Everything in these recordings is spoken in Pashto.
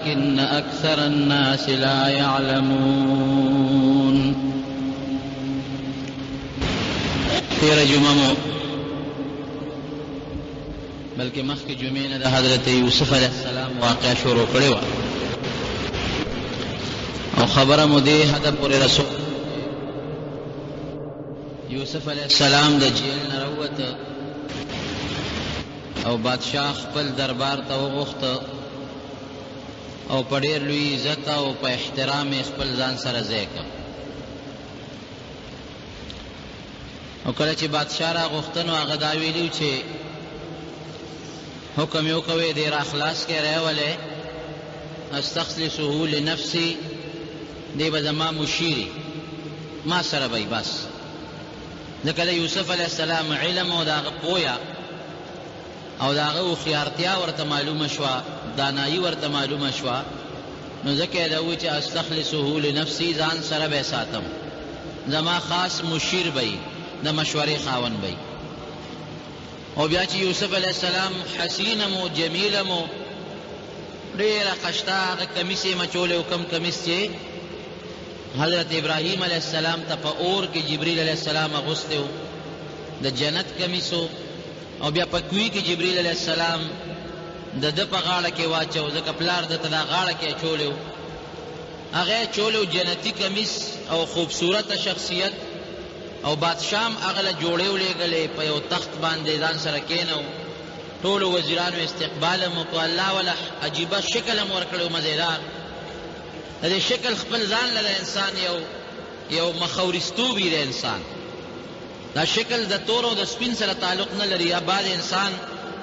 ولكن أكثر الناس لا يعلمون. تیر جمعه بلکہ مخی جمعه دا حضرت یوسف علیہ السلام واقعہ شروع کړی و او خبره مو دی حدا پورې رسول یوسف علیہ السلام د جیل نه راووت او بادشاہ خپل دربار ته وغوښته او په ډېر لوی عزت او په احترام خپل ځان سره ځای کړ. او کله چې بادشاہ راغوښته نو هغه دا ویلي چې حکم یې وکوی دی را خلاص کړې راولې استخلصه لنفسي دی به زما مشیري ما سره به بس. ځکه د یوسف علیه السلام علم او د هغه پویه او د هغه هوښیارتیا ورته معلومه شوه، دانایي ورته معلومه شوه، نو ځکه یې دا ووایي چې استخلصه لنفسي ځان سره به یې ساتم، زما خاص مشیر به د مشورې خاوند به. او بیا چې یوسف علیه السلام حسینم و جمیلم و ډېره خشته هغه کمیس یې مچولی و، کم کمیس چې حضرت ابراهیم علیه السلام ته په اور کې جبریل علیه السلام اغوستی و، د جنت کمیس و. او بیا په کوی کې جبریل علیه السلام د ده په غاړه کې واچو، ځکه پلار ده ته دا غاړه کې اچولی و، هغه یې اچولی و جنتي کمیس او خوبصورته شخصیت. او بادشاہ هم هغه له جوړې ولېږلې په یو تخت باندې ځان سره کېنو، ټولو وزیرانو استقبال هم وکړو، الله وله عجیبه شکل هم ورکړی و مزیدار. د دې شکل خپل ځان له انسان یو مخورستوب وي د انسان، دا شکل د تور او د سپین سره تعلق نه لري. یا بعض انسان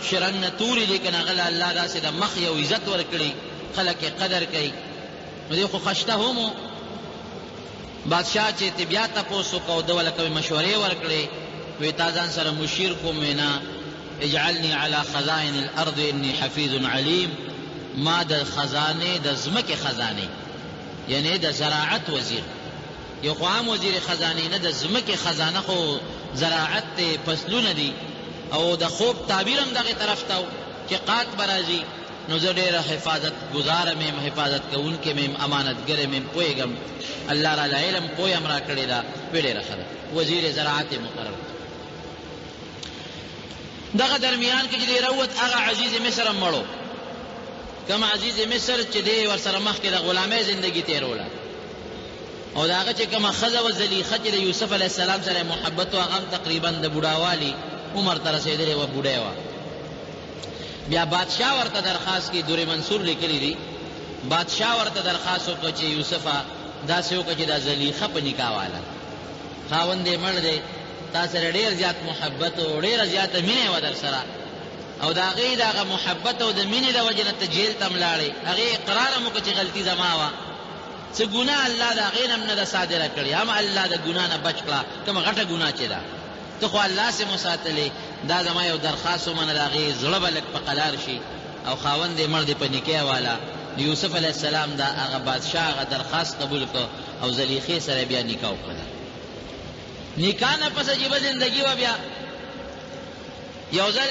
شرنګ نه توري لیکن هغه له الله داسې د مخ یو عزت ورکړي، خلک یې قدر کوي. نو دی خو خشته هم و. بادشاہ چې ته بیا تپوس وکړه او ده ولکه مشورې ورکړې، وایي تا ځان سره مشیر کوم؟ وینا اجعلني على خزائن الارض انی حفیظ علیم، ما د خزانې د ځمکې خزانې یعنی د زراعت وزیر، یو خو عام وزیر خزانې نه، د ځمکې خزانه خو زراعت دی، فصلونه دي. او د خوب تعبیر هم دغې طرف ته چې قات به راځي، نو زه ډېره حفاظت ګزاره میم، حفاظت کوونکې میم، امانتګره میم، پوهېږم الله راله علم پوی هم را کړې ده، وی ډېره ښه ده. وزیر زراعت یې مقرر. دغه درمیان کې چې دی راووت هغه عزیز مصر هم مړو، کوم عزیز مصر چې دی ورسره مخکې د غلامۍ زندګي تېروله، او د هغه چې کومه ښځه وه زلیخه چې د یوسف علیه السلام سره محبت و، هغه هم تقریبا د بوډاوالي عمر ته رسېدلې وه، بوډۍ وه. بیا بادشاہ ورته درخواست کی، دور منصور لیکلی دی، بادشاہ ورته درخواست وکړه چې یوسفه داسې وکړه چې دا زلیخه په نکاح واله خاوند یې مړ دی، تا سره ډېر زیات محبت او ډېره زیاته مینه وه در سره، او د هغې د هغه محبت او د مینې د وجې نه ته جیل ته ملاړې، هغې اقرار هم وکړه چې غلطي زما وه، څه ګناه الله د هغې نه هم نه ده صادره کړې، هم الله د ګناه نه بچ کړه، کومه غټه ګناه چې ده ته خو الله سې مو ساتلې. دا زما یو درخواست ومنه، د هغې زړه به لږ په قلار شي، او خاوند یې مړ دی په نکاح واله. یوسف علیه السلام دا هغه بادشاہ هغه درخواست قبول کړ او زلیخې سره بیا نکاح وکړه. نکاح نه پس عجیبه زندګي وه. بیا یو ځل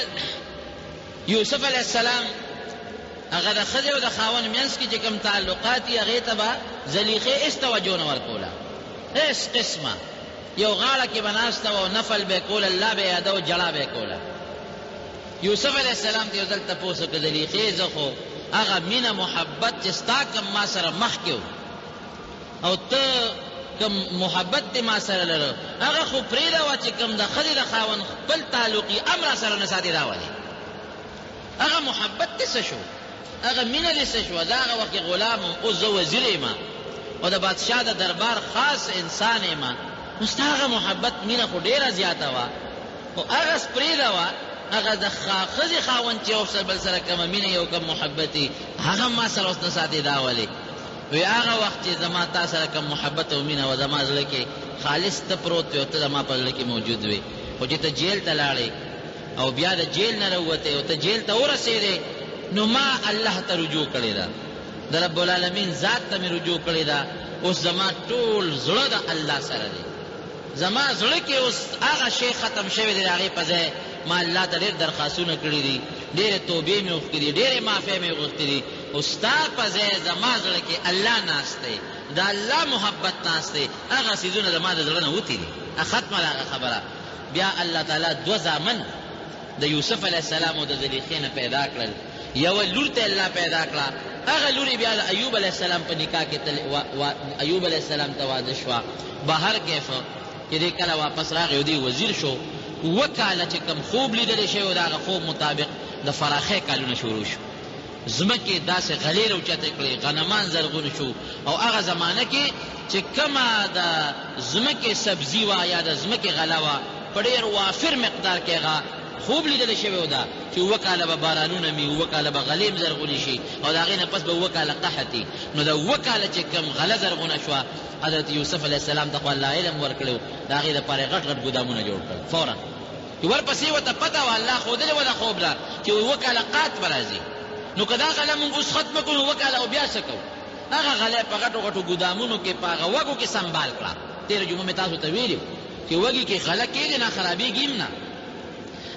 یوسف علیه السلام هغه د ښځې او د خاوند منځ کې چې کوم تعلقات یې هغې ته به زلیخې هېڅ توجه نه ورکوله، هېڅ قسمه. یو غاړه کې به ناسته وه او نفل به یې کول، الله به یې یاده و، جړه به یې کوله. یوسف علیه السلام ته یو ځل تپوس وکړه، زلیخې زه خو هغه مینه محبت چې ستا کم ما سره مخکې و او ته کم محبت دې ما سره لره، هغه خو پرېږده وه چې کم د ښځې د خاوند خپل تعلقي ام را سره نه ساتې، دا ولې هغه محبت دې څه شو، هغه مینه دې څه شوه؟ دا هغه وخت کې غلام یم، اوس زه وزیر یم او د بادشاه د دربار خاص انسان یم، نو ستا هغه محبت مینه خو ډېره زیاته وه، خو هغه پرېږده وه، هغه د ښځې خاوند چې یو بل سره کومه مینه یو کوم محبت یي، هغه ما سره اوس نه ساتې، دا ولې؟ وی هغه وخت چې زما تا سره کوم محبت او مینه وه، زما زړه کې خالص ته پروت وی او ته زما په زړه کې موجود وی، خو چې ته جیل ته لاړې او بیا د جیل نه راووتې او ته جیل ته ورسېدې، نو ما الله ته رجوع کړې ده، د رب العالمین ذات ته مې رجوع کړې ده. اوس زما ټول زړه د الله سره دی، زما زړه کې اوس هغه شی ختم شوی دی، د هغې په ځای ما الله ته ډېر درخواستونه کړي دي ډېرې توبې مې غوښتې دي ډېرې معافۍ مې غوښتې دي خو ستا په ځای زما زړه کې الله ناست دی د الله محبت ناست دی هغه څیزونه زما د زړه نه وتي دي ختمه ده هغه خبره بیا الله تعالی دوه زامن د یوسف علیه السلام او د زلیخې نه پیدا کړل یوه لور ته الله پیدا کړه هغه لورې بیا د ایوب علیه السلام په نکاح کې ایوب علیه السلام ته واده شوه بهر کیف چې دی کله واپس راغی دی وزیر شو اووه کاله چې کوم خوب لیدلی شوی و د هغه خوب مطابق د فراخۍ کالونه شروع شو ځمکې داسې غلې راوچتې کړې غنمان زرغون شو او هغه زمانه کې چې کومه د ځمکې سبزي وه یا د ځمکې غله وه په ډېر وافر مقدار کې هغه خوب لیدلی شوی و ده چې اووه کاله به بارانونه مي اووه کاله به غلې م زرغونې شي او د هغې نه پس به اووه کاله قحط وي نو د اووه کاله چې کوم غله زرغونه شوه حضرت یوسف علیه السلام ته خو الله علم ورکړی و د هغې دپاره یې غټ غټ ګودامونه جوړ کړل فورا چې ورپسې ورته پته وه الله ښودلې وه د خوب نه چې اووه کاله قحط به راځي نو که دا غله مونږ اوس ختمه کړو اووه کاله او بیا څه کوو هغه غله په غټو غټو ګودامونو کې په هغه وږو کې سنبال کړه تېره جمعه مې تاسو ته ویلي چې وږي کې خله کېږي نه خرابېږي هم نه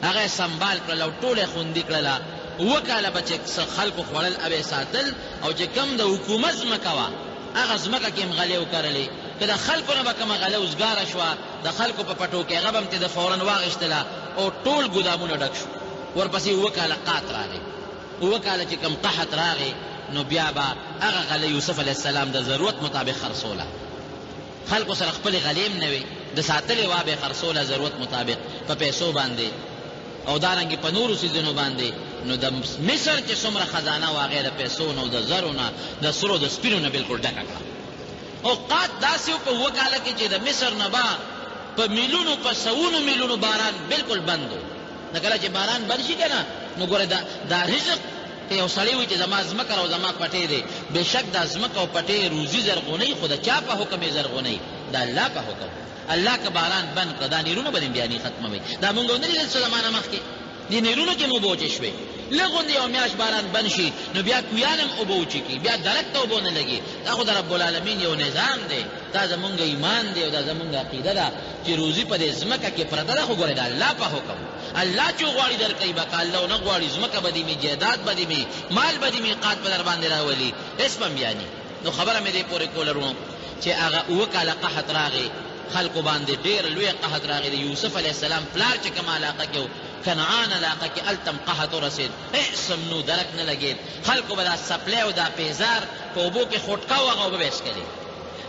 هغه یې سنبال کړل او ټوله یې خوندي کړله اووه کاله به چې خلکو خوړل او یې ساتل او چې کم د حکومت ځمکه وه هغه ځمکه کې هم غلې وکرلې که د خلکو نه به کومه غله اوزګاره شوه د خلکو په پټو کې هغه به هم ته د فورا واغېشتله او ټول ګودامونه ډک شو ورپسې اووه کاله قات راغی اووه کاله چې کوم قحط راغی نو بیا به هغه غله یوسف علیه السلام د ضرورت مطابق خرڅوله خلکو سره خپلې غلې هم نه وې د ساتلې وه به یې خرڅوله ضرورت مطابق په پیسو باندې او دارنګې په نورو څیزونو باندې نو د مصر چې څومره خزانه وه هغې د پیسو نه او د زرو نه د سرو د سپینو نه بلکل ډکه کړه او قات داسې و په اووه کاله کې چې د مصر نه به په میلونو په سوونو میلونو باران بلکل بند و نه کله چې باران بند شي که نه نو ګوره دا رزق که یو سړی وي چې زما ځمکه او زما پټې دی بېشک دا ځمکه او پټې روزي زرغونۍ خو د چا په حکم یې زرغونۍ د الله په حکم الله که باران بند کړه دا نیرونه به دې بیا نه ختموي دا مونږ ونه لیدل څه زمانه مخکې دې نیرونو کې مو بوجې شوې لږ غوندې یو میاشت باران بند شي نو بیا کویان هم اوبه وچکي بیا درک ته اوبه نه لګي دا خو د رب العالمین یو نظام دی دا زمونږ ایمان دی او دا زمونږ عقیده ده چې روزي په دې ځمکه کې پرته ده خو ګورې د الله په حکم الله چې غواړي درکوي به که الله ونه غواړي ځمکه به دې مي جایداد به دې مي مال به دې مي قات به در باندې راولي هېڅ به هم بیا ني نو خبره مې دې پورې کوله رونو چې هغه اووه کاله قحط راغی خلکو باندې ډېر لوی قحط راغی د یوسف علیه السلام پلار چې کومه علاقه کې کنعان علاقه کې هلته هم قحط ورسېد هېڅ هم نو درک نه لګېد خلکو به دا سپلی او دا پیزار په اوبو کې خوټکه و هغه اوبه به یې څکلې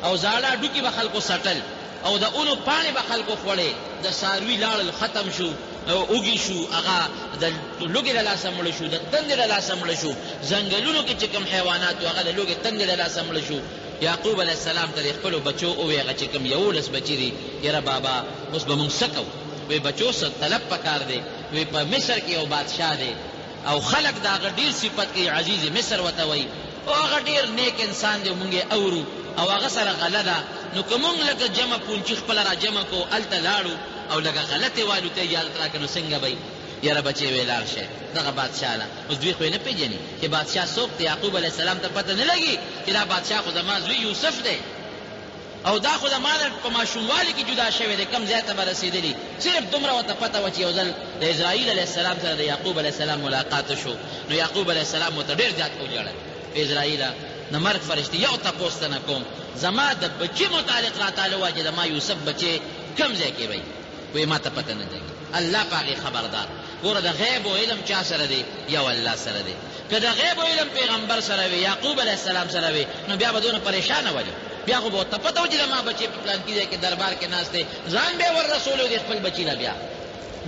او زاړه ډوکي به خلکو سټل او د اونو پاڼې به خلکو خوړې د څاروي لاړل ختم شو اوږي شو هغه د لوږې له لاسه مړه شو د تندې له لاسه مړه شو ځنګلونو کې چې کوم حیوانات و هغه د لوږې تندې له لاسه مړه شو یعقوب علیه السلام ته د خپلو بچو ووی هغه چې کوم 11 بچي دي یاره بابا اوس به مونږ څه کوو وی بچو څه طلب پکار دی وی په مصر کې یو بادشاه دی او خلق د هغه ډېر صفت کوي عزیز مصر ورته وایي او هغه ډېر نیک انسان دی مونږ یې اورو او هغه سره غله ده نو که مونږ لکه جمع پونچي خپله را جمع کو هلته لاړو او لکه غلطې والو ته اجازت راکړه نو څنګه به یاره بچې وی لاړ شئ دغه بادشاه له اوس دوی خو یې نه پېژني چې بادشاه څوک دی یعقوب علیه السلام ته پته نه لګي چې دا بادشاه خو زما زوی یوسف دی او دا خو زما نه په ماشوموالي کې جدا شوی دی کم ځای ته به رسېدلي صرف دومره ورته پته وه چې یو ځل د اسرائیل علیه السلام سره د یعقوب علیه السلام ملاقات شو نو یعقوب علیه السلام ورته ډېر زیات وژړل اسرائیله د مرګ فرشتې یو تپوس ته نه کوم زما د بچي متعلق راتاله وه چې زما یوسف بچې کم ځای کې وی وی ما ته پته نه لګي الله په هغې خبردار ګوره د غیب و علم چا سره دی یو الله سره دی که د غیب و علم پیغمبر سره وي یعقوب علیه السلام سره وي نو بیا به دونه پریشانه ولې بیا خو به ورته پته و چې زما بچې په پلانکي ځای کې دربار کې ناست دی ځان به یې ور رسولی و د خپل بچي له بیا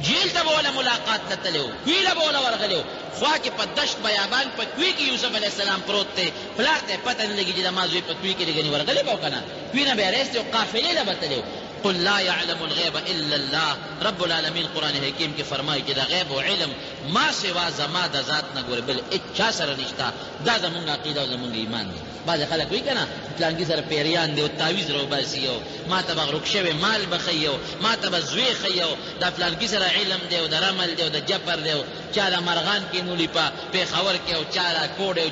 جیل ته به وله ملاقات ته تللی و کوی له به وله ورغلی و خوا کې په دشت بیابان په کوی کې یوسف علیه السلام پروت دی پلار ته یې پته نه لګي چې زما زوی په کوی کې دی ګنې ورغلی به و که نه کوی نه به یې رایستی و قافلې له به تللی و قل لا يعلم الغيب الا الله رب العالمین قرآن حکیم کې فرمایي چې د غیب او علم ما سوا زما د ذات نه ګورې بل هېچا سره نشته دا زمونږ عقیده او زمونږ ایمان دی بعضې خلک وایي که نه پلانکي سره پیریان دی او تعویز راوباسي او ما ته به غروک شوی مال به ښیي او ما ته به زوی ښیي او دا پلانکي سره علم دی او د رمل دی او د جبر دی او چا د مرغان کې نولي په پېښور کې او چا د کوډ او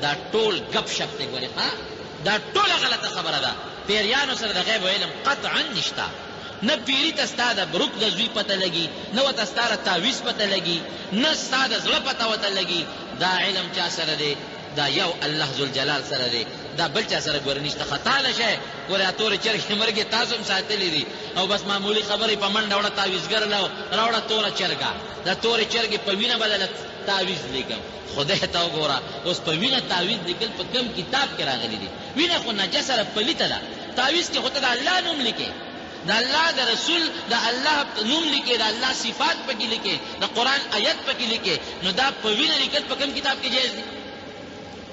دا ټول ګپ شپ دی ګورې دا ټوله غلطه خبره ده پیریانو سره د غیب و علم قطعا نشته نه پیری ته ستا د برک د زوی پته لګي، نه ورته ستا د تعویض پته لګي، نه ستا د زړه پته ورته لګي. دا علم چا سره دی؟ دا یو الله ذوالجلال سره دی، دا بل چا سره ګوره نشته. خطا نه شی ګوره تورې چرګې مرګې تاسو هم ساتلي دي، او بس معمولي خبرې په منډه وړه تعویضګر راوړه توره چرګه، دا تورې چرګې په وینه بدله تعویض لیکم. خدای ته وګوره اوس په وینه تعویض لیکل په کوم کتاب کې راغلي دي؟ وینه خو نجسه ده، پلیته ده. تعویض کې خو ته د الله نوم لیکې، د الله د رسول د الله نوم لیکې، د الله صفات پکې لیکې، د قرآن آیت پکې لیکې. نو دا په وینه لیکل په کوم کتاب کې جایز دي؟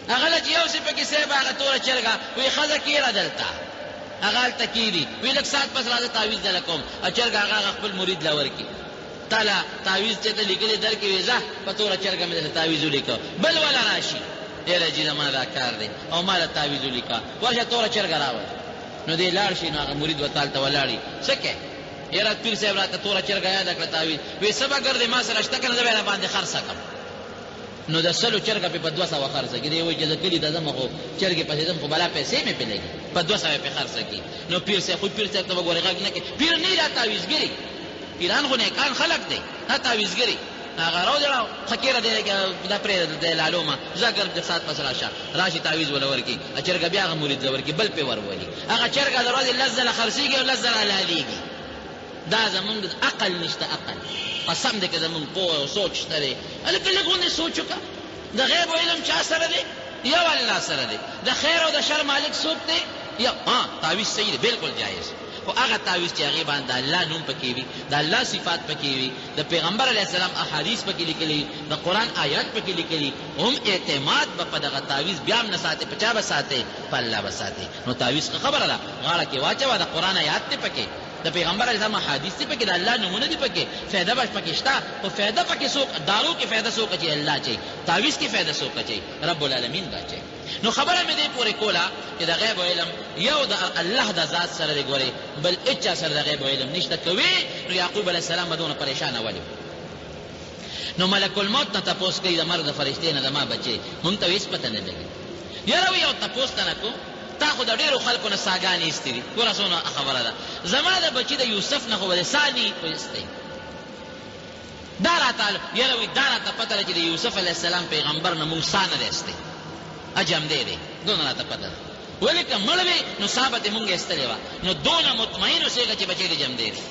هغه له چې یو څه پکې صاحب هغه توره چرګه وایي ښځه کېره دلته، هغه هلته کېدي، وایي لږ ساعت پس راځه تعویض دله کوم، او چرګه هغه خپل مرید له ورکړي. تاله تعویض چې ته لیکلې درکې وایي ځه په توره چرګه مې درته تعویض ولیکه، بل والا راشي یاره جي زما دا کار دی او ما له تعویض ولیکه، ورشه توره چرګه راوړه. نو دی لاړ شي، نو هغه مرید ورته هلته ولاړي، څه کوې؟ یاره پیر صاحب راته توره چرګه یاده کړه تعویض، وایي څه به ګردې ما سره شته که نه زه به یې راباندې خرڅه کړم. نو د سلو چرګه پې په 200 خرڅه کړي. دی وایي چې زه کلي ته ځم خو چرګې پسې ځم خو بلا پیسې مې پې لګي، په 200 پې خرڅه کړي. نو پیر صاحب خو پیر صاحب ته به ګورې غږ نه کوي، پیر نه دا تعویضګري، پیران خو نیکان خلق دی، دا تعویضګري. هغه راوځړه ښه کېره دی دا پرېږده دی لالومه ځه ګرد د ساعت پس راشه، راشي تعویض وله ورکړي، چرګه بیا هغه مرید له ورکړي، بل پې ورولي. هغه چرګه د ورځې 10 ځله خرڅېږي او 10 ځله حلالېږي. دا زمونږ عقل نشته، عقل قسم دی که زمونږ پوه او سوچ شته دی. هلکه لږ غوندې سوچ وکړه. د غیب و علم چا سره دی؟ یو الله سره دی. د خیر او د شر مالک څوک دی؟ یو. تعویض صحیح دی، بالکل جایز، خو هغه تعویض چې هغې باندې د الله نوم پکې وي، د الله صفات پکې وي، د پیغمبر علیه السلام احادیث پکې لیکلي، د قرآن آیات پکې لیکلي، هم اعتماد به په دغه تعویض بیا هم نه ساتې. په چا به ساتې؟ په الله به ساتې. نو تعویض ښه خبره ده، غاړه کې واچوه، د قرآن آیات دی پکې، د پیغمبر علیه السلام احادیث دی پکې، د الله نومونه دی پکې، فایده به پکې شته. خو فایده پکې څوک؟ دارو کې فایده څوک اچوي؟ الله اچوي. تعویض کې فایده څوک اچوي؟ رب العالمین به اچوي. نو خبره مې دې پورې کوله چې د غیب علم یو د الله د ذات سره دی، ګورې بل هېچا سره د غیب علم نشته. کوي نو یعقوب علیه السلام به دونه پریشانه ولې؟ نو ملک الموت نه تپوس کوي د مرګ د فرشتې نه، زما بچې مونږ ته هېڅ پته نه لګي. یاره یو تپوس ته نه کوم، تا خو د ډېرو خلکو نه ساګانې ایستې دي، ګوره څونه خبره ده. زما د بچي د یوسف نه خو به د ساني وایستی. دا راته یاره وایي دا راته پته ده چې د یوسف علیه السلام پیغمبر نه مونږ سا نه دی ایستی، اجم دی دی، دونه راته پته ده. ولې که مړ وي نو سا به دې مونږ ایستلې وه، نو دونه مطمئن اوسېږه چې بچی دې جم دی دی.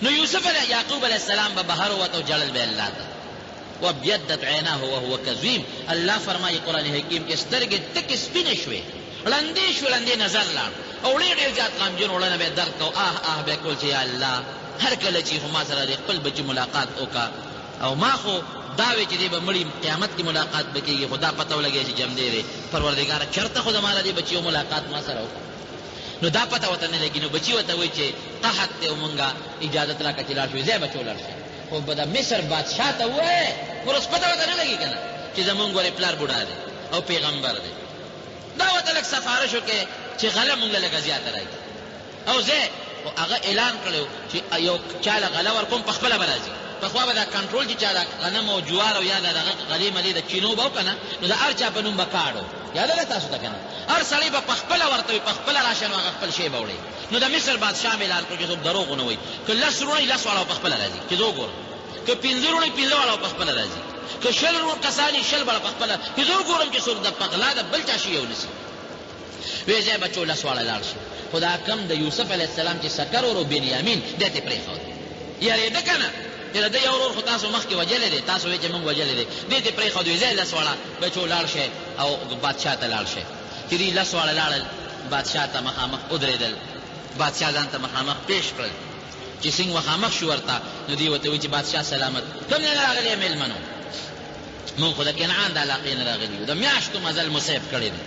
نو یعقوب علیه السلام به بهر ووت او جړل به الله ته، وابیضت عیناه وهو کظیم. الله فرمایي قرآن حکیم کې سترګې تکې سپینې شوې، ړندې شو، ړندې نظر لاړ، او ډېر زیات غمجن وړنه به یې درد کو، به یې کول چې یا الله هر کله چې خو ما سره د خپل بچي ملاقات وکړه، او ما خو دا وی چې دی به مړي قیامت کې ملاقات به کېږي، خو دا پته ولګېږي چې جم دی دی. پروردګاره چېرته خو زما د دې بچیو ملاقات ما سره وکړه. نو دا پته ورته نه لګي. نو بچي ورته وایي چې قحط دی او مونږه اجازت راکړه چې لاړ شو، ځای بچو لاړ شي. خو به د مصر بادشاه ته ووایې، اوس پته ورته نه لګي که نه چې زمونږ ورې پلار بوډا دی او پیغمبر دی. دا ورته لږ سفارش وکړې چې غله مونږ له لږه زیاته راکړي، او ځای خو هغه اعلان کړی چې یو چا له غله ورکوم په خپله به راځي. پخوا به دا کنټرول چې چا د غنم او جوار او یا د دغه غلې ملې د چینو به و که نه، نو د هر چا په نوم به کاړ و، یاده ده تاسو ته که نه؟ هر سړی به په خپله ورته وي، په خپله راشه، نو هغه خپل شی به وړی. نو د مصر بادشاه هم اعلان کړو چې څوک دروغ ونه وایي، که 10 وروڼه 10 واړه په خپله راځي، چې زه وګورم، که 15 وروڼه 15 واړه په خپله راځي، که 10 کسان 10 واړه په خپله، چې زه وګورم چې څوک د پغلا د بل چا شي یو نیسي. وی ځای بچو 10 واړه لاړ شي. خو دا کم د یوسف علیه السلام چې سکر ورو بنیامین دی ته پرېښود، یارېده که نه چې د ده یو ورور خو تاسو مخکې وجلی دی، تاسو وایئ چې موږ وجلی دی، دې ته پرېښود. وی ځای 10 واړه بچو لاړ شئ او بادشاه ته لاړ شئ. چې دوی 10 واړه لاړل، بادشاه ته مخامخ ودرېدل، بادشاه ځان ته مخامخ پیش کړل. چې څنګه مخامخ شو ورته، نو دوی ورته وایي چې بادشاه سلامت، کوم نه راغلی یې مېلمنو؟ مونږ خو د کنعان د علاقې نه راغلي یو، د میاشتو مزل مو صیب کړی دی.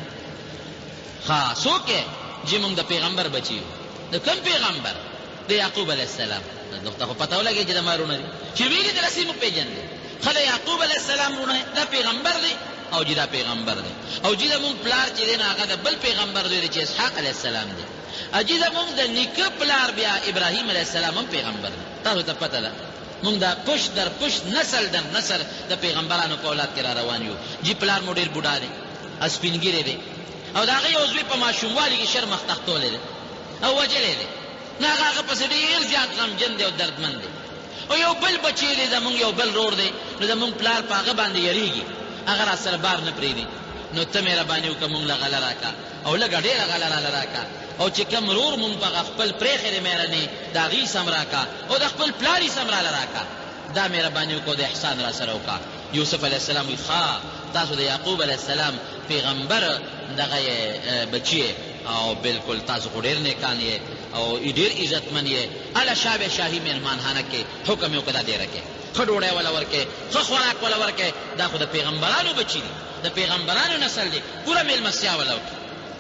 ښه څوک یې؟ چې مونږ د پیغمبر بچي یو. د کوم پیغمبر؟ د یعقوب علیه السلام. دغه خو پته ولګېږي چې د ما وروڼه دي، چې ویلي دي رسې موږ پېژندې. ښه د یعقوب علیه السلام وروڼه دا پیغمبر دی، او جی دا پیغمبر دی، او جی زمونږ پلار چې دی نو هغه د بل پیغمبر دی چې اسحاق علیه السلام دی، اجي زمونږ د نیکه پلار بیا ابراهیم علیه السلام هم پیغمبر دی. تاسو ته پته ده مونږ دا پشت در پشت نسل در نسل د پیغمبرانو په اولاد کې را روان یو. جی پلار مو ډېر بوډا دی، سپین ږیری دی، او د هغه یو زوی په ماشوموالي کې شر مخ تختولی دی او وجلی دی. نه هغه پسې ډېر زیات غمجن دی او دردمند دی. او یو بل بچی دی زمونږ یو بل رور دی، نو زمونږ پلار په هغه باندې یریږي، هغه را سره بار نه پرېږدي. نو ته مهرباني وکړه مونږ له غله راکړه او لږه ډېره غله راله راکړه، او چې کوم رور مونږ په هغه خپل پرېښې دی مهرنې د هغې سم راکړه او د خپل پلار یې سم راله راکړه. دا مهرباني وکړه او د احسان را سره وکړه. یوسف علیه السلام وی ښه تاسو د یعقوب علیه السلام پیغمبر دغه بچی او بالکل تاسو خو ډېر نیکان یې او ډېر عزتمن یې. هله شا به شاهي مهرمانخانه کې حکم یې وکړه دا ډېره کې ښه ډوډۍ وله ورکې، ښه خوراک وله ورکې. دا خو د پیغمبرانو بچي دي، د پیغمبرانو نسل دی، پوره مېلمستیا وله وکړي.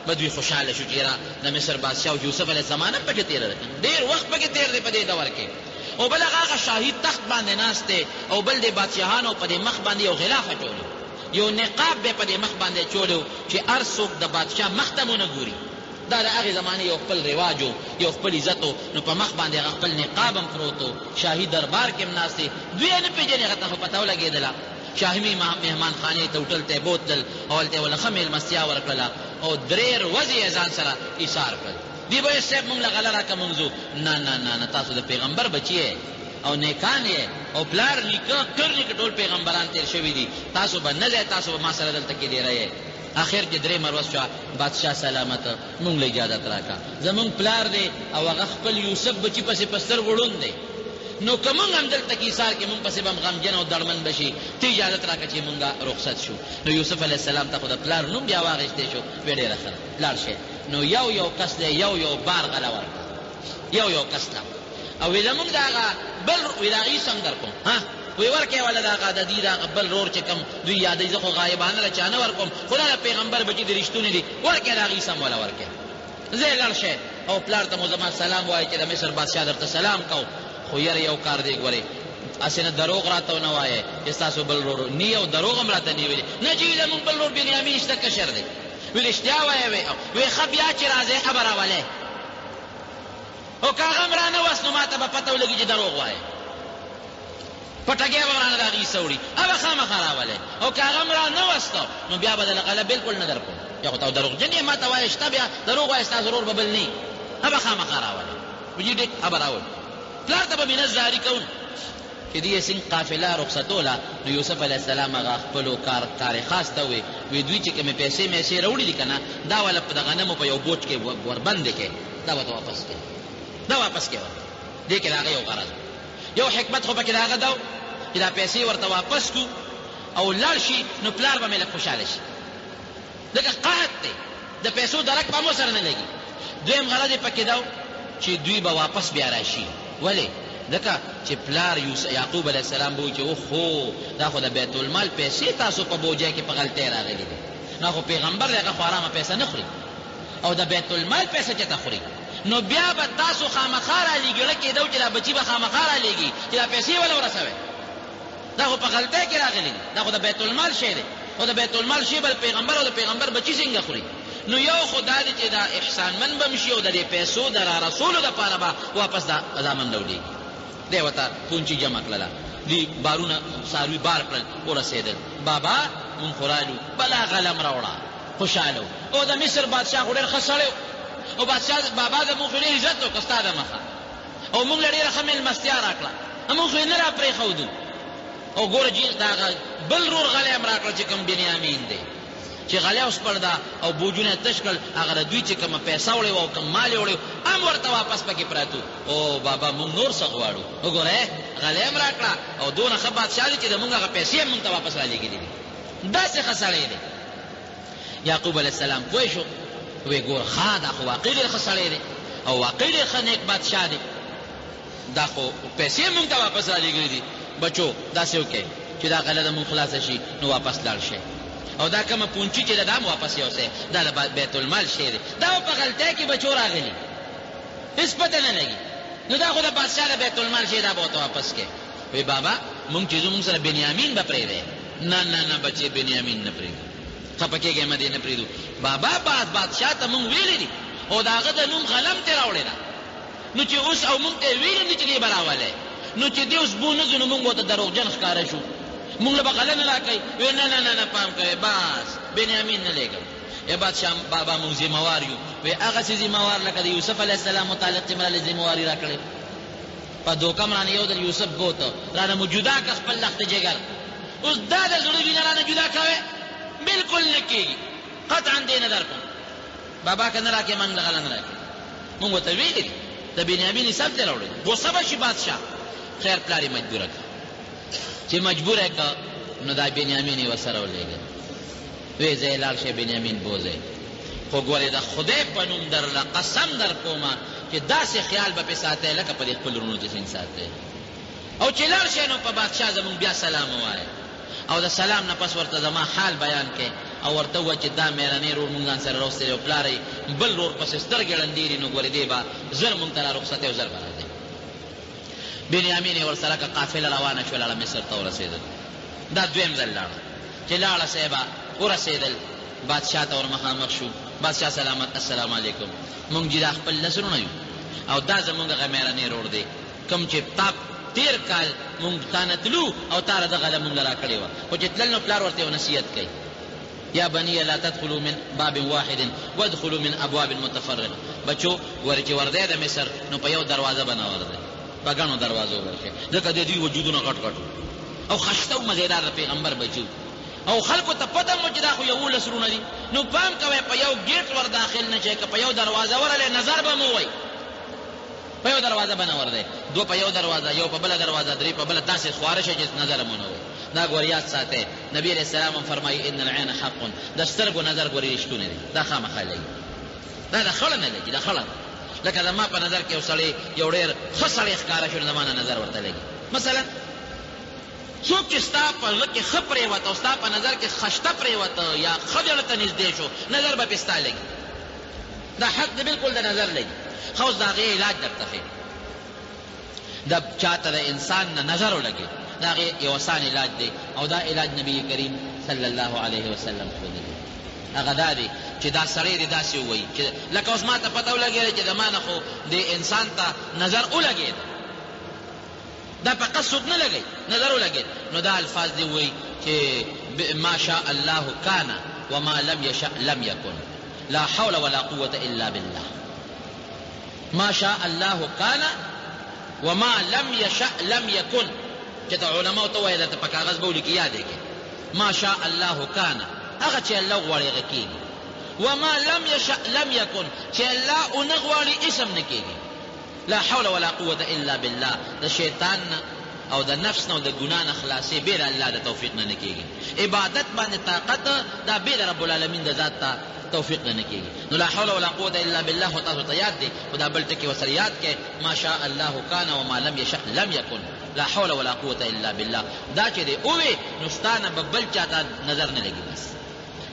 به دوی خوشحاله شو چې یاره د مصر بادشاه او یوسف علیه السلام هم پکې تېره ده، ډېر وخت پکې تېر دی په دې دور کې. او بل هغه شاهي تخت باندې ناست دی او بل د بادشاهانو په دې مخ باندې یو غلاف اچولی، یو نقاب به په دې مخ باندې اچولی چې هر څوک د بادشاه مخ ته مو نه ګوري. دا د هغې زمانې یو خپل رواج و، یو خپل عزت و. نو په مخ باندې هغه خپل نقاب هم پروت و، شاهي دربار کې هم ناست دی. دوی یې نه پېژني، هغه ته خو پته ولګېدله. شاهي مهمانخانې ته هوټل ته یې بوتلل او هلته یې ولله ښه مېلمستیا ورکړله او 3 ورځې یې ځان سره ایثار کړل. دوی به ویل صاحب مونږ له غله راکړه مونږ ځو. نه نه نه نه، تاسو د پیغمبر بچي او نیکان یې او پلار نیکه تر نیکه ټول پیغمبران تیر شوي دي، تاسو به نه ځئ، تاسو به ما سره دلته کې ډېره یې. آخر کې 3 ورځ شوه، بادشاه سلامت مونږ له اجازت راکړه. زمونږ پلار دی او هغه خپل یوسف بچي پسې په سترګو ړوند دی، نو که مونږ هم دلته کې ایثار کې مونږ پسې به هم غمجن او دړمن به شي، ته اجازت راکړه چې مونږ رخصت شو. نو یوسف علیه السلام ته خو د پلار نوم بیا واخیستی شو، ویې ډېره ښه ده لاړ شئ. نو یو کس دی یو بار غله ورکړه، یو کس ته. او وی زمونږ د هغه بل وی د هغې سم در کوم وی ورکې والا د هغه د دې د هغه بل رور چې کوم دوی یادوي، زه خو غایبانه له چا نه ورکوم، خو دا د پیغمبر بچي د رښتونې دي، ورکې د هغې سم والا ورکې. ځئ لاړ شئ او پلار ته مو زما سلام وایي چې د مصر بادشاه درته سلام کو. خو یاره یو کار دی ګورئ، هسې نه دروغ راته ونه وایئ چې ستاسو بل رور نی او دروغ هم راته نی ویلي، نه چې زمونږ بل رور بنیامین شته کشر دی. وی رښتیا وایه وی ښه بیا چې راځئ خبره ولئ، او که هغه هم رانه وست نو ما ته به پته ولګي چې دروغ وایې، پټګۍ به رانه د هغې څه وړي، هغه خامخا راولئ. او که هغه هم رانه وسته نو بیا به د غله بالکل نه در کوم. یا خو ته دروغجن یې ما ته وایې شته بیا دروغ وایې ستا ضرور به بل نه وي، هغه خامخا راولئ. وجي ډېک هغه راوړ پلار ته به مینه زاري کوم چې دې څنګه قافله رخصتوله. نو یوسف علیه السلام هغه خپلو کار خاص ته وی دوی چې کومې پیسې میسې راوړي دي که نه، دا والا د غنمو په یو بوټ کې وربندې کړې، دا ورته واپس کړې، دا واپس کړې. دې کې د هغه یو غرض یو حکمت خو پکې د هغه دا چې دا پیسې ورته واپس کړو او لاړ شي، نو پلار به مې لږ خوشحاله شي، ځکه قحط دی، د پیسو درک به مو سره نه لګي. دویم غرض یې پکې دا چې دوی به واپس بیا راشي. ولې؟ ځکه چې پلار یعقوب علیه السلام به وایي چې اوهو دا خو د بیت المال پیسې تاسو په بوجۍ کې په غلطۍ راغلي دي، نه خو پیغمبر دی هغه خو ارامه پیسه نه خوري او د بیت المال پیسه چېرته خوري. نو بیا به تاسو خامخا رالېږي، ړه کېدو چې دا بچي به خامخا رالېږي چې دا پیسې وله ورسوئ، دا خو په غلطۍ کې راغلي دي، دا خو د بیت المال شی دی، او د بیت المال شی به پیغمبر او د پیغمبر بچي څنګه خوري. نو یو خو دا دی چې دا احسانمن به م شي او د دې پیسو د را رسولو دپاره به واپس دا زامن راولېږي. دی ورته پونچي جمع کړله، دوی بارونه څاروي بار کړل، ورسېدل. بابا مونږ خو رالو، بلا غلم راوړه، خوشحاله او د مصر بادشاه خو ډېر ښه سړی او بادشاه بابا زمونږ خو ډېر عزت وکړه ستا د مخه او مونږ له ډېره ښه مېلمستیا راکړه، مونږ خو یې نه را پرېښودو. او ګوره جي د هغه بل رور غلی هم راکړه چې کوم بنیامین دی، چې غلی اوس پړده او بوجونه یې تش کړل، هغه د دوی چې کومه پیسه وړې وه او کوم مال یې وړی هم ورته واپس پکې پراتو. او بابا مونږ نور څه غواړو، وګوره غلی هم راکړه او دونه ښه بادشاه دی چې د مونږ هغه پیسې هم مونږ ته واپس رالېږلي دي، داسې ښه سړی دی. یعقوب علیه السلام پوه شو، وی ګوره ښه دا خو واقعي ډېر ښه سړی دی او واقعي ډېر ښه نیک بادشاه دی، دا خو پیسې هم مونږ ته واپس رالېږلي دي. بچو داسې وکړئ چې دا غله د مونږ خلاصه شي، نو واپس لاړ شئ، او دا کومه پونچي چې دا هم واپس یوسئ، دا د بیت المال شی دی، دا په غلطۍ کې بچو راغلي، هېڅ پته نه لګي. نو دا خو د بادشاه د بیت المال شی، دا به ورته واپس کړئ. وی بابا مونږ چې زمونږ سره بنیامین به پرېږدی؟ نه نه نه بچې بنیامین نه پرېږدو، خفه کېږئ مه دې نه پرېږدو. بابا بادشاه ته مونږ ویلي دي او د هغه د نوم غلم ترې راوړې ده، نو چې اوس او مونږ ته یې ویلي دي چې دې به راولئ، نو چې دې اوس بو نه ځو نو مونږ ورته دروغجن ښکاره شو، مونږ له به غله نه راکوئ. وی نه نه نه نه پام کوئ، بس بنیامین نه لېږم، ای بادشاہ بابا مونږ ذمہوار یو وی هغسې ذمہوار لکه د یوسف علیه السلام متعلق چې مراله ذمہواري را کړې په دوکه م رانه یو ځل یوسف بوته رانه مو جدا که خپل لخت جګر اوس دا د زړه وینه رانه جدا کوې بالکل نه کېږي قطعا دې نه در کوم بابا که نه را کړې موږ دغله نه را کړې موږ ورته ویلي دي د بنیامین حساب دې راوړی غوسه به شي بادشاه خیر پلار یې مجبوره کړه چې مجبوره یې کړه نو دا بنیامین یې ورسره ولېږه وی ځای لاړ شئ بنیامین بوځئ خو ګورې د خدای په نوم درله قسم در کومه چې داسې خیال به پې ساتئ لکه په دې خپل وروڼو چې څنګه ساتئ او چې لاړ شئ نو په بادشاه زمونږ بیا سلام ووایه او د سلام نه پس ورته زما حال بیان کړئ او ورته ووایه چې دا مېرنی رور مونږ ځان سره راوستلی او پلار یې بل رور پسې سترګې ړندېري نو ګورې دی به زر مونږ ته را رخصتې او زر به راځئ بنیامین یې ورسره که قافله روانه شوه لاړه مصر ته ورسېدل دا دویم ځل لاړه چې لاړه صاحبه ورسېدل بادشاه ته ور مخامخ شو بادشاه سلامت السلام علیکم مونږ چې دا خپل نسلونه یو او دا زمونږ هغه مېرنی رور دی کوم چې تا تېر کال مونږ تا نه تلو او تا دغه له مونږ را کړې وه خو چې تلل نو پلار ورته یو نصیحت کوي یا بنیه لا تدخلوا من باب واحد وادخلوا من ابواب متفرقه بچو ګورې چې ورځی د مصر نو په یو دروازه به نه ورځئ په ګڼو دروازو ورشئ ځکه د دوی وجودونه غټ غټ او خشته او مزېدار د پیغمبر بچو او خلکو ته پته مو چې دا خو 11 سرونه دي نو پام کوئ په یو ګیټ ور داخل نه شئ که په یو دروازه ورغلی نظر به مو وی په یو دروازه به نه ورځئ دو په یو دروازه یو په بله دروازه درې په بله داسې خواره شئ چې نظر مو نه وی دا ګور یاد ساتئ نبي علیه السلام هم فرمایي ان العین حق د سترګو نظر ګورې رښتونی دی دا خامخا لګي دا د خړه نه لګي دا خړه لکه زما په نظر کې یو سړی یو ډېر ښه سړی ښکاره شو نو زما نه نظر ورته لګي مثلا څوک چې ستا په زړه کې ښه پرېوته او ستا په نظر کې خشته پرېوته یا ښه زړه ته نږدې شو نظر به پې ستا لګي دا حق دی بالکل د نظر لګي ښه اوس د هغې علاج درته ښې د چاته د انسان نه نظر ولګي د هغې یو اسان علاج دی او دا علاج نبي کریم صلی الله علیه وسلم ښودلی هغه دا دی چې دا سړی دی داسې ووایي چې لکه اوس ما ته پته ولګېده چې د ما نه خو دې انسان ته نظر ولګېده دا فقط څوک نه لګي نظر ولګېد نو دا الفاظ دی وایي چې ما شاء الله کان وما لم یشأ لم یکن لا حول ولا قوة الا بالله ما شاء الله کان وما لم یشأ لم یکن چې ته علماو ته وایي درته په کاغذ به ولیکي یاد یې کړې ما شاء الله کان هغه چې الله غواړي هغه کېږي وما لم یشأ لم یکن چې الله ونه غواړي اسم نه کېږي لا حول ولا قوة الا بالله د شیطان او د نفس نه او د ګناه نه خلاصې بې د الله د توفیق نه نه کېږي عبادت باندې طاقت دا بې د رب العالمین د ذات ته توفیق نه نه کېږي نو لا حول ولا قوة الا بالله خو تاسو ته یاد دی خو دا بل ټکي ورسره یاد کړئ ما شاء الله کان وما لم یشأ لم یکن لا حول ولا قوة الا بالله دا چې دی اووې نو ستا نه به بل چا ته نظر نه لګي بس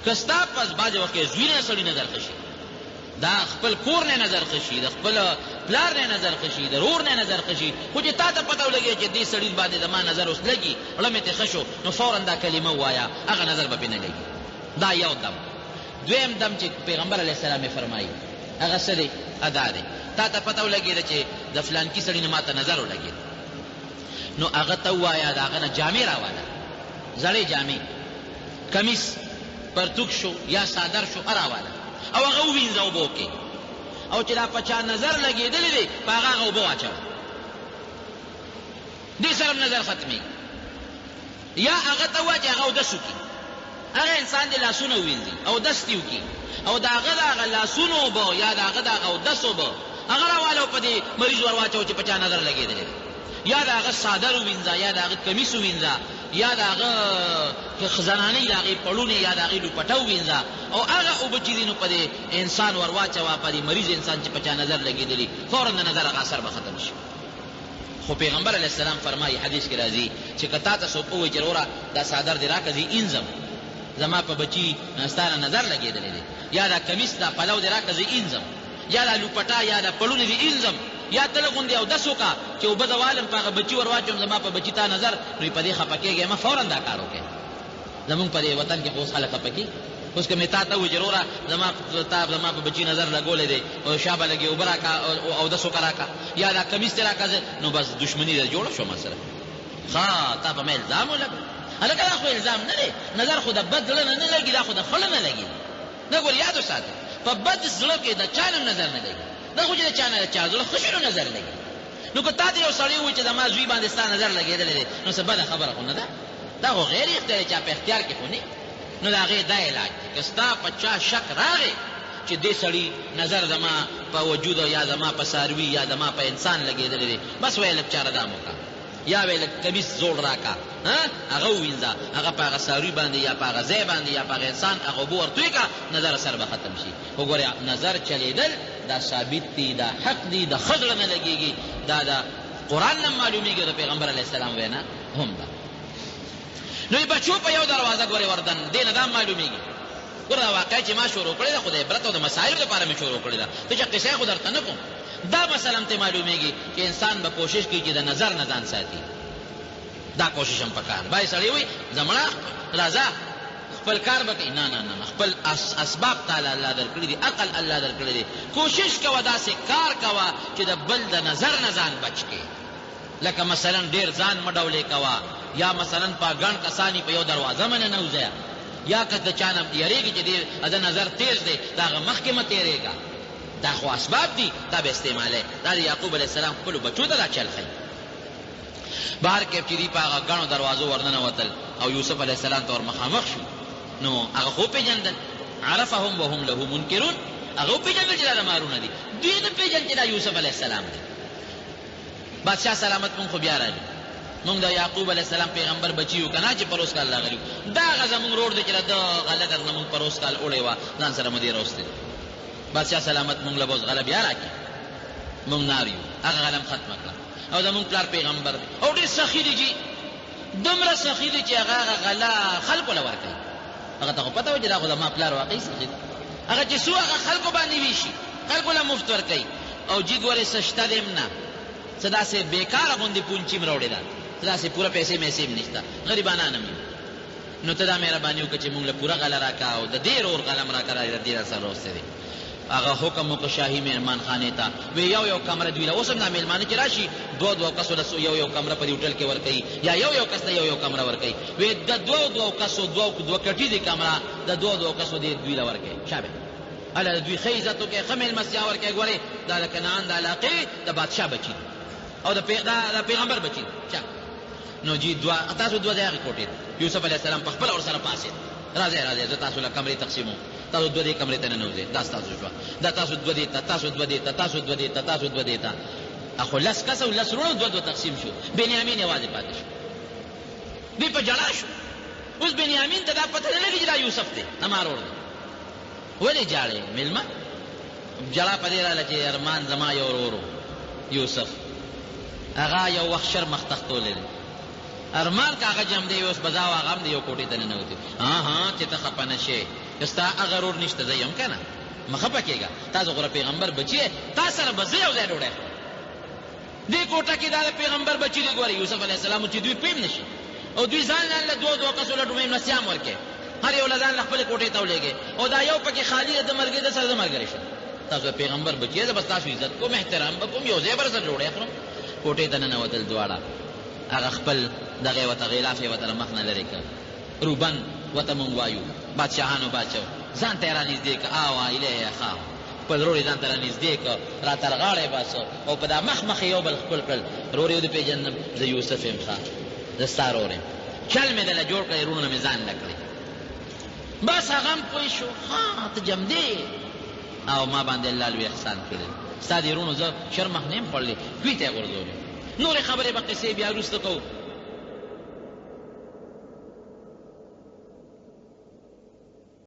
که ستا پس بعضې وخت کې زوی نه سړي نظر ښه شي دا خپل کور نه نظر ښه شي د خپل پلار نه نظر ښه شي د رور نه نظر ښه شي خو چې تا ته پته ولګي چې دې سړي باندې زما نظر اوس لګي زړه مې ترې ښه شو نو فورا دا کلمه ووایه هغه نظر به پې نه لګي دا یو دم دویم دم چې پیغمبر علیه السلام یې فرمایي هغه څه دی ادا دی تا ته پته ولګېده چې د فلانکي سړي نه ما ته نظر ولګېد نو هغه ته ووایه د هغه نه جامې راواله زړې جامې کمیس پرتوک شو یا صادر شو راواله او هغه ووینځه اوبو کې او چې دا په چا نظر لګېدلی دی په هغه اوبه واچوه دې سره نظر ختمېږي یا هغه ته ووایه چې هغه اودس وکړي هغه انسان دې لاسونه ووینځي اودس دې وکړي او د هغه د هغه لاسونو اوبه یا د هغه د هغه اودس اوبه هغه راواله او په دې مریض ور واچوه چې په چا نظر لګېدلی دی یا د هغه صادر ووینځه یا د هغه کمیس ووینځه یا د هغه زنانۍ د هغې پړونې یا د هغې لوپټه ووینځه او هغه اوبه چې دي نو په دې انسان ور واچوه په دې مریض انسان چې په چا نظر لګېدلي فورا د نظر هغه اثر به ختم شي خو پیغمبر علیه السلام فرمایي حدیث کې راځي چې که تا ته څوک ووایي چې وروره دا صادر دې راکړه زه اینځم زما په بچي ستا نه نظر لګېدلی دی یا دا کمیس دا پلو دې راکړه زه اینځم یا دا لوپټه یا دا پړونې دې اینځم یا ته لږ غوندې اودس وکړه چې اوبه د والم په هغه بچي ور واچوم زما په بچي تا نظر نو په دې خفه کېږې مه فورا دا کار وکړې زمونږ په دې وطن کې خو اوس خلک خفه کېږي اوس که مې تا ته ووایي چې وروره زما په بچي نظر لګولی دی او شا به لګې اوبه راکړه او اودس وکړه راکړه یا دا کمیس دې راکړه نو بس دشمني ده جوړه شوه ما سره ښه تا په ما الزام ولګو هلکه دا خو الزام نه دی نظر خو د بد زړه نه نه لګي دا خو د خړه نه لګي دا ګور یاد وساته په بد زړه کې د چا نه نظر نه لګي دا خو چې د چا نه د چا زړه ښه شي نو نظر لګي نو که تا ته یو سړی ووایي چې زما زوی باندې ستا نظر لګېدلی دی نو څه بده خبره خو نه ده دا خو غیر اختیاري چا په اختیار کې خو نه نو د هغې دا علاج دی که ستا په چا شک راغی چې دې سړي نظر زما په وجود یا زما په څاروي یا زما په انسان لګېدلی دی بس ویې لږ چاره دام وکړه یا ویې لږ کمیس زوړ راکړه هغه ووینځه هغه په هغه څاروي باندې یا په هغه ځای باندې یا په هغه انسان هغه اوبه ورتوی کړه نظر سر به ختم شي وګورې نظر چلېدل دا ثابت دی دا حق دی دا ښه زړه نه لګېږي دا د قرآن نه معلومیږي د پیغمبر علیه السلام وینا هم ده نو بچو په یو دروازه ګورې وردن دې نه دا معلومیږي ګوره دا واقعه چې ما شروع کړې ده خو د عبرت او د مسایلو لپاره مې شروع کړې ده ته چې قصه خو درته نه کوم دا مثلا ته معلومیږي چې انسان به کوشش کوي چې د نظر نه ځان ساتي دا کوشش هم پکار بای سړی وي زمړه راځه خپل کار به کوي نه خپل اسباب تعالی الله درکړي دي عقل الله درکړي دي کوشش کوه داسې کار کوه چې د بل د نظر نه ځان بچ کړي لکه مثلا ډېر ځان مه ډولې کوه یا مثلا په ګڼ کسانی په یو دروازه باندې نه وځه یا که د چا نه یریږي چې د نظر تیز دی د هغه مخکې مه تېرېږه دا خو اسباب دي دا به استعمالی دا د یعقوب علیه السلام خپلو بچو ته دا چل ښیي بهر کې چې دوی په هغه ګڼو دروازو ورننوتل او یوسف علیه السلام ته ور مخامخ شو نو هغه خو پېژندل عرفهم وهم له منکرون هغه وپېژندل چې دا د مارونه دي دوی نه پېژندل چې دا یوسف علیه السلام دی بادشاه سلامت مونږ خو بیا راځو مونږ د یعقوب علیه السلام پیغمبر بچي یو که نه چې پروس کال راغلي دا هغه زمونږ روډ دی چې د غله درنه مونږ پروس کال وړې وه ځان سره مو دې راوستې بادشاه سلامت مونږ له به اوس غله بیا راکړي مونږ نار یو هغه غله م ختمه کړه او زمونږ پلار پیغمبر دی او ډېر سخي دی جي دومره سخي دی چې هغه غله خلکو له ورکوي هغه ته خو پته وه چې دا خو زما پلار واقعي سخي دی هغه چې څو هغه خلکو باندې ویشي خلکو له مفت ورکوي او جي ګورې څه شته دی م نه څه داسې بېکاره غوندې پونچي م راوړې ده څه داسې پوره پیسې میسې م نشته غریبانان م نو ته دا مهرباني وکړه چې مونږ له پوره غله راکړه او د دې رور غله م راکړه د دې را سره راوستی دی هغه حکم وکړه شاهي مهمان خانې ته وی یو کمره دوی له اوس هم دا مېلمانه چې راشي دوه کسو له یو کمره په دې هوټل کې ورکوي یا یو کس ته یو کمره ورکوي وی د دوه کسو دوه کټیزې کمره د دوه کسو دې دوی له ورکوي شابه هله د دوی ښه عزت وکړئ ښه مېلمستیا ورکوئ ګورئ دا د کنعان د علاقې د بادشاه بچي دي او د پیغمبر بچي دي نو جی تاسو دوه ځای هغې کوټې یوسف علیه السلام په خپله ورسره پاسېد راځئ زه تاسو له کمرې تقسیموم تاسو دوه دې کمرې ته ننوځئ دا ستاسو شوه دا تاسو دوه دې ته تاسو دوه دې ته تاسو دوه دې ته تاسو دوه دې ته اخو لس کسه او لس وروڼو دوه تقسیم شو بنیامین یوازې پاتې شو دوی په جلا شو اوس بنیامین ته دا پته نه لګي چې دا یوسف دی زما ورور دی ولې جاړې مېلمه جلا په دې راغله چې ارمان زما یو ورور یوسف هغه یو وخت شر مخ تختولی دی ارمان که هغه جم دی اوس بزا و هغه هم د یو کوټې ته ننوتي چې ته خفه نه شې که ستا هغه رور نشته زه یم که نه مه خفه کېږه تاسو غوره پیغمبر بچي یې تا سره به زه یو ځای ډوډۍ خورم دې کوټه کې دا د پیغمبر بچي دی ګورې یوسف علیه السلام چې دوی پیم نه شي او دوی ځان له دوه کسو له ډومې ملسیام ورکړي هر یو له ځان له خپلې کوټې ته ولېږي او دا یو پکې خالي د مرګې د سره د ملګری شو تاسو پیغمبر بچي یې زه بس تاسو عزت کوم احترام به کوم یو ځای به سره ډوډۍ خورم کوټې ته ننوتل دواړه هغه خپل دغې ورته غلاف یې ورته له مخ نه لرې کړ روبن ورته مونږ وایو بادشاهانو باچو ځان ته یې رانږدې کړه آوا الیه خام خپل رور یې ځان ته رانږدې کړه را ترغاړه یې باسه او په دا مخ یې یو بل خپل کړل رور یې ودېپېژندم زه یوسف یم ښه زه ستا رور یم چل مې دله جوړ کړی وروڼه مې ځان نه کړی بس هغه هم پوه شو ها ته جمدې او ما باندې الله لوی احسان کړی ستا دې وروڼو زه شرمخ نه یم خوړلی دوی ته یې غورځولې نورې خبرې به قصې بیا وروسته کوو